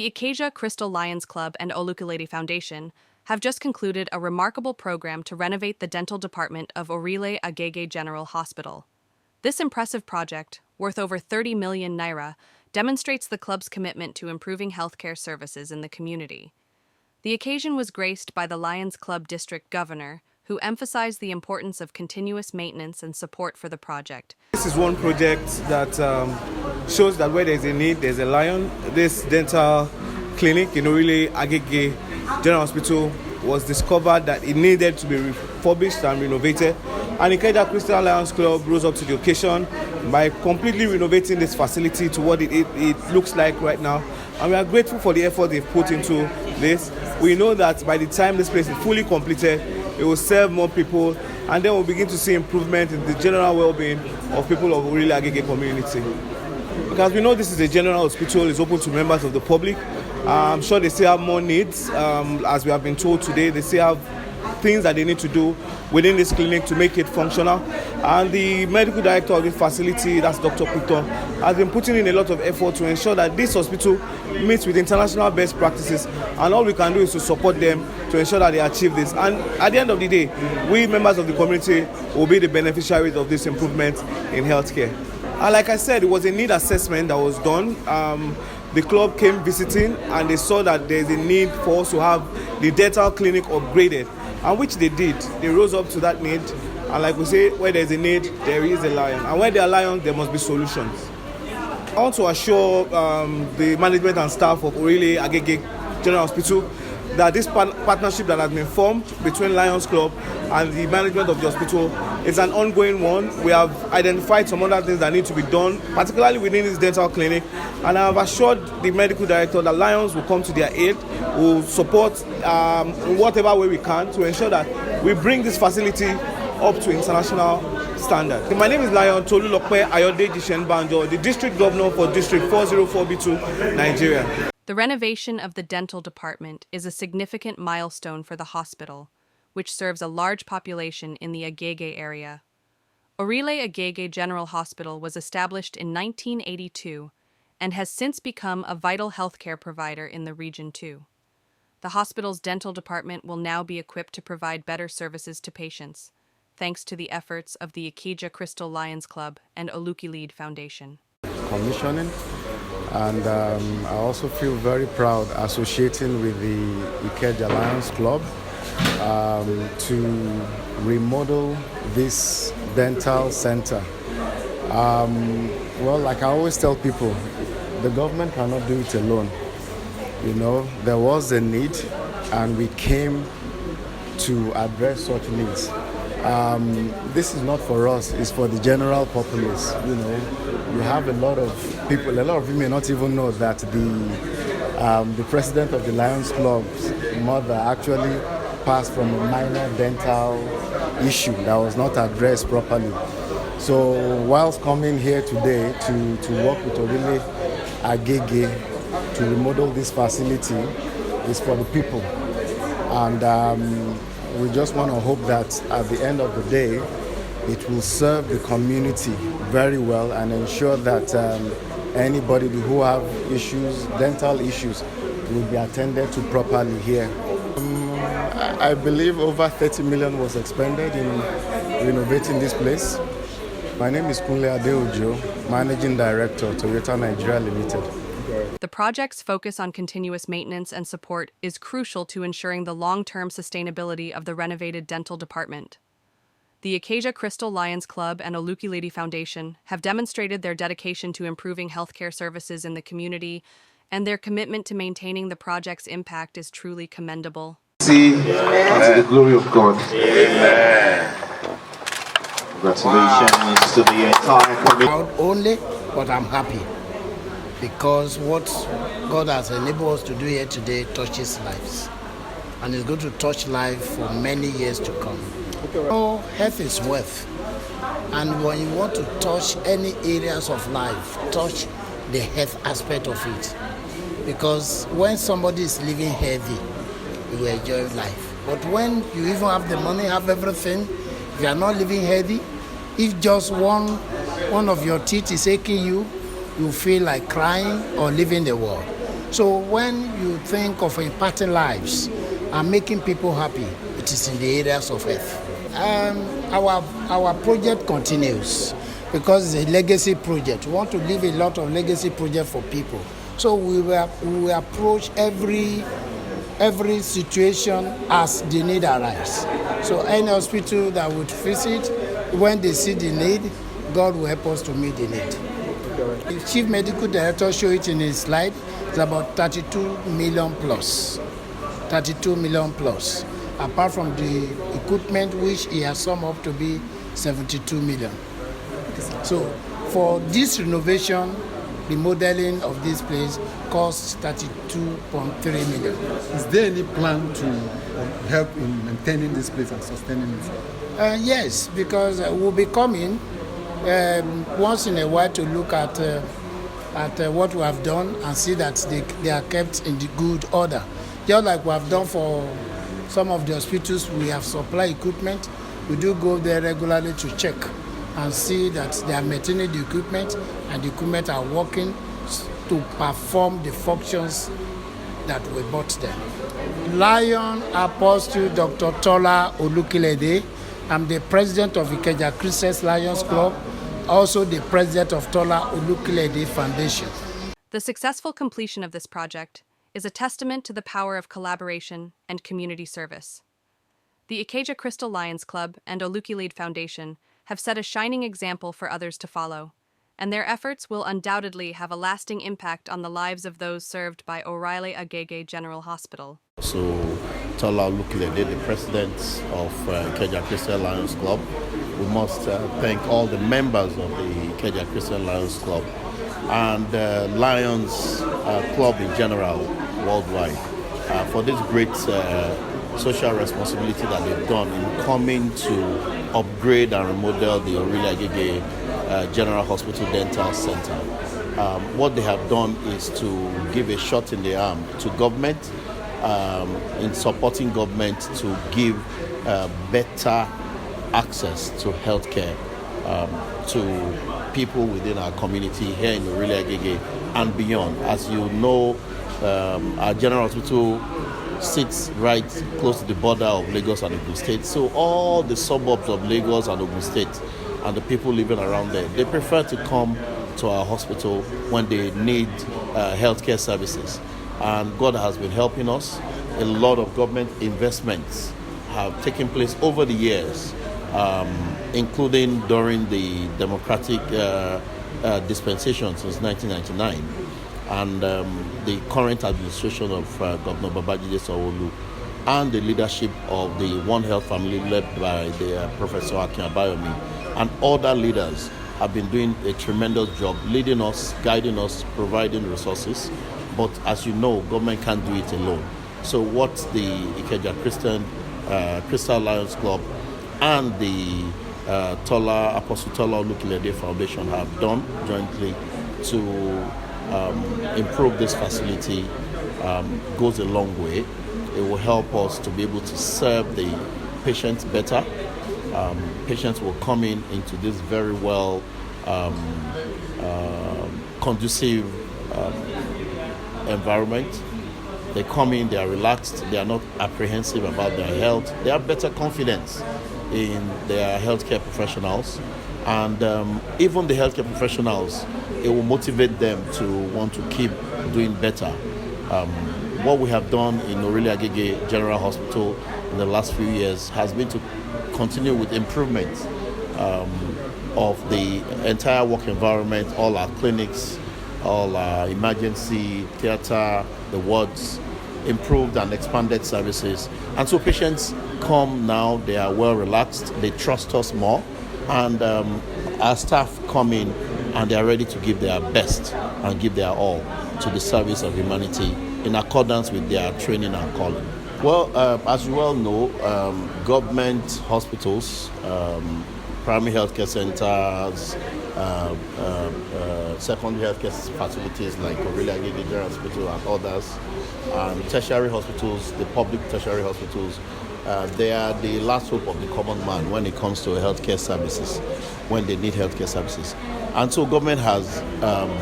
The Ikeja Crystal Lions Club and Olukilede Foundation have just concluded a remarkable program to renovate the dental department of Orile Agege General Hospital. This impressive project, worth over 30 million naira, demonstrates the club's commitment to improving healthcare services in the community. The occasion was graced by the Lions Club District Governor, who emphasized the importance of continuous maintenance and support for the project. This is one project that shows that where there's a need, there's a lion. This dental clinic in Orile Agege General Hospital was discovered that it needed to be refurbished and renovated. And Ikeja Crystal Lions Club rose up to the occasion by completely renovating this facility to what it looks like right now. And we are grateful for the effort they've put into this. We know that by the time this place is fully completed, it will serve more people, and then we'll begin to see improvement in the general well-being of people of Orile Agege community. Because we know this is a general hospital, it's open to members of the public. I'm sure they still have more needs, as we have been told today. They still have things that they need to do within this clinic to make it functional. And the medical director of this facility, that's Dr. Kuto, has been putting in a lot of effort to ensure that this hospital meets with international best practices. And all we can do is to support them to ensure that they achieve this. And at the end of the day, we members of the community will be the beneficiaries of this improvement in healthcare. And like I said, it was a need assessment that was done. The club came visiting and they saw that there's a need for us to have the dental clinic upgraded, and which they did. They rose up to that need, and like we say, where there's a need, there is a lion, and where there are lions, there must be solutions. I want to assure the management and staff of Orile Agege General Hospital that this partnership that has been formed between Lions Club and the management of the hospital is an ongoing one. We have identified some other things that need to be done, particularly within this dental clinic, and I have assured the medical director that Lions will come to their aid, will support in whatever way we can to ensure that we bring this facility up to international standard. My name is Lion Olukilede Ayodeji Shenbanjo, the district governor for District 404B2, Nigeria. The renovation of the dental department is a significant milestone for the hospital, which serves a large population in the Agege area. Orile Agege General Hospital was established in 1982 and has since become a vital healthcare provider in the region too. The hospital's dental department will now be equipped to provide better services to patients, thanks to the efforts of the Ikeja Crystal Lions Club and Olukilede Foundation. Commissioning, and I also feel very proud associating with the Ikeja Lions Club to remodel this dental center. Well, like I always tell people, the government cannot do it alone. You know, there was a need and we came to address such needs. This is not for us, it's for the general populace. You know, you have a lot of people, a lot of you may not even know that the president of the Lions Club's mother actually passed from a minor dental issue that was not addressed properly. So whilst coming here today to work with Orile Agege to remodel this facility is for the people. And we just want to hope that at the end of the day, it will serve the community very well and ensure that anybody who have issues, dental issues, will be attended to properly here. I believe over 30 million was expended in renovating this place. My name is Olukilede Adeojo, Managing Director, Toyota Nigeria Limited. The project's focus on continuous maintenance and support is crucial to ensuring the long-term sustainability of the renovated dental department. The Ikeja Crystal Lions Club and Olukilede Foundation have demonstrated their dedication to improving healthcare services in the community, and their commitment to maintaining the project's impact is truly commendable. See, to the glory of God. Amen. Congratulations to the entire community. Proud only, but I'm happy because what God has enabled us to do here today touches lives, and it's going to touch life for many years to come. So health is wealth, and when you want to touch any areas of life, touch the health aspect of it, because when somebody is living healthy, you will enjoy life. But when you even have the money, have everything, if you are not living healthy, if just one of your teeth is aching you, you feel like crying or leaving the world. So when you think of impacting lives and making people happy, it is in the areas of health. Our project continues because it's a legacy project. We want to leave a lot of legacy project for people. So we will approach every situation as the need arises. So any hospital that would visit, when they see the need, God will help us to meet the need. The Chief Medical Director showed it in his slide. It's about 32 million plus. 32 million plus. Apart from the equipment, which he has summed up to be 72 million. So for this renovation, the modeling of this place costs 32.3 million. Is there any plan to help in maintaining this place and sustaining it? Yes, because we'll be coming once in a while to look at what we have done and see that they are kept in the good order. Just like we have done for some of the hospitals, we have supply equipment. We do go there regularly to check and see that they are maintaining the equipment and the equipment are working to perform the functions that we bought them. Lion Apostle Dr. Tola Olukilede. I'm the president of Ikeja Christian Lions Club, also the president of Tola Olukilede Foundation. The successful completion of this project is a testament to the power of collaboration and community service. The Ikeja Crystal Lions Club and Olukilede Foundation have set a shining example for others to follow, and their efforts will undoubtedly have a lasting impact on the lives of those served by Orile Agege General Hospital. So, Tola Olukilede, the president of Ikeja Christian Lions Club. We must thank all the members of the Ikeja Christian Lions Club and Lions Club in general worldwide for this great social responsibility that they've done in coming to upgrade and remodel the Orile Agege General Hospital Dental Center. What they have done is to give a shot in the arm to government in supporting government to give better access to healthcare to people within our community here in Orile Agege and beyond. As you know, our general hospital sits right close to the border of Lagos and Ogun State. So all the suburbs of Lagos and Ogun State and the people living around there, they prefer to come to our hospital when they need healthcare services. And God has been helping us. A lot of government investments have taken place over the years, including during the democratic dispensation since 1999. And the current administration of Governor Babajide Sanwo-Olu and the leadership of the One Health family led by the Professor Akin Abayomi and other leaders have been doing a tremendous job leading us, guiding us, providing resources. But as you know, government can't do it alone. So what the Ikeja Crystal Lions Club and the Apostle Tola Olukilede Foundation have done jointly to improve this facility goes a long way. It will help us to be able to serve the patients better. Patients will come into this very well conducive environment. They come in, they are relaxed, they are not apprehensive about their health. They have better confidence in their healthcare professionals. And even the healthcare professionals, it will motivate them to want to keep doing better. What we have done in Orile Agege General Hospital in the last few years has been to continue with improvements of the entire work environment, all our clinics, all our emergency theater, the wards, improved and expanded services. And so patients come now, they are well relaxed, they trust us more, and our staff come in and they are ready to give their best and give their all to the service of humanity in accordance with their training and calling. Well, as you well know, government hospitals, primary healthcare centers, secondary healthcare facilities like Orile Agege General Hospital and others, and tertiary hospitals, the public tertiary hospitals, they are the last hope of the common man when it comes to healthcare services, when they need healthcare services. And so government has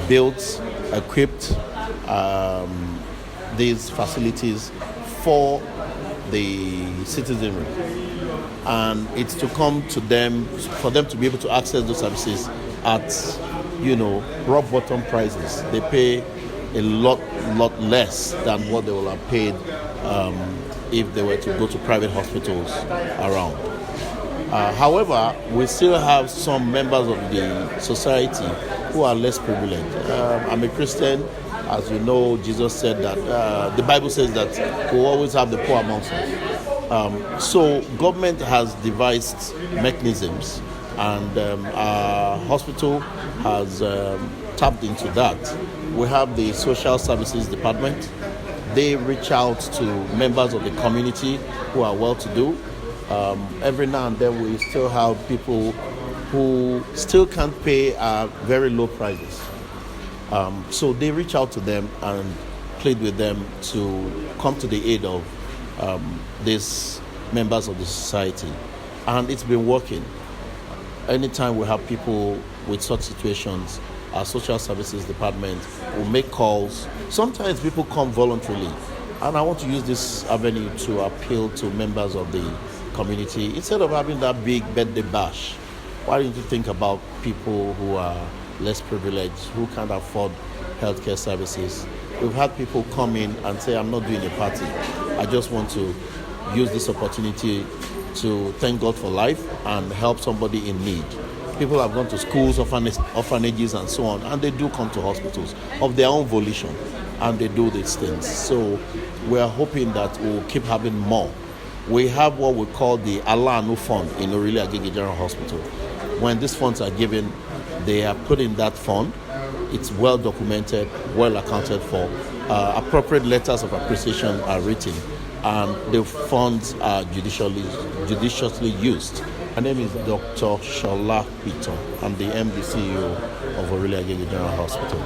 built, equipped, these facilities for the citizenry, and it's to come to them for them to be able to access those services at rock bottom prices. They pay a lot less than what they will have paid if they were to go to private hospitals around. However, we still have some members of the society who are less privileged. I'm a Christian. As you know, Jesus said that the Bible says that we'll always have the poor amongst us. So government has devised mechanisms, and our hospital has tapped into that. We have the social services department. They reach out to members of the community who are well-to-do. Every now and then we still have people who still can't pay very low prices. So they reach out to them and plead with them to come to the aid of these members of the society. And it's been working. Anytime we have people with such situations, our social services department will make calls. Sometimes people come voluntarily. And I want to use this avenue to appeal to members of the community. Instead of having that big birthday bash, why don't you think about people who are less privileged, who can't afford healthcare services? We've had people come in and say, I'm not doing a party. I just want to use this opportunity to thank God for life and help somebody in need. People have gone to schools, orphanages, and so on, and they do come to hospitals of their own volition, and they do these things. So we are hoping that we'll keep having more. We have what we call the Alanu Fund in Orile Agege General Hospital. When these funds are given, they are put in that fund. It's well documented, well accounted for. Appropriate letters of appreciation are written, and the funds are judiciously used. My name is Dr. Shola Peter. I'm the MD CEO of Orile Agege General Hospital.